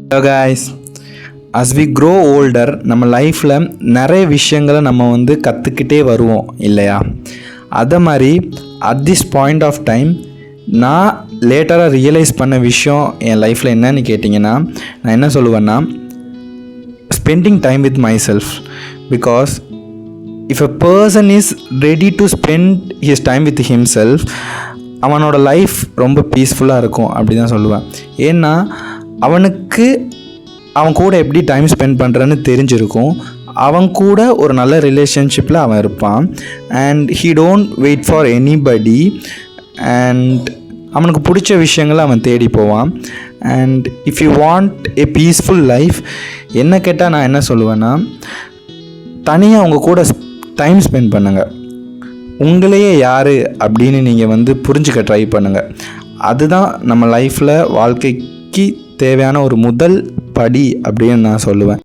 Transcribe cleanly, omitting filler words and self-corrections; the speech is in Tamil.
Hello guys, as we grow older நம்ம லைஃப்பில் நிறைய விஷயங்களை நம்ம கற்றுக்கிட்டே வருவோம் இல்லையா? அதை மாதிரி at this point of time நான் லேட்டராக ரியலைஸ் பண்ண விஷயம் என் லைஃப்பில் என்னன்னு கேட்டிங்கன்னா, நான் என்ன சொல்லுவேன்னா, spending time with myself. Because if a person is ready to spend his time with himself, அவனோட லைஃப் ரொம்ப பீஸ்ஃபுல்லாக இருக்கும் அப்படி தான் சொல்லுவேன். ஏன்னா அவனுக்கு அவன் கூட எப்படி டைம் ஸ்பெண்ட் பண்ணுறன்னு தெரிஞ்சிருக்கும். அவன் கூட ஒரு நல்ல ரிலேஷன்ஷிப்பில் அவன் இருப்பான். And he don't wait for anybody. And அவனுக்கு பிடிச்ச விஷயங்களை அவன் தேடி போவான். And if you want a peaceful life, என்ன கேட்டால் நான் என்ன சொல்லுவேன்னா, தனியாக அவங்க கூட டைம் ஸ்பெண்ட் பண்ணுங்கள். உங்களையே யார் அப்படின்னு நீங்கள் புரிஞ்சுக்க ட்ரை பண்ணுங்கள். அதுதான் நம்ம லைஃப்பில் வாழ்க்கைக்கு தேவையான ஒரு முதல் படி அப்படின்னு நான் சொல்லுவேன்.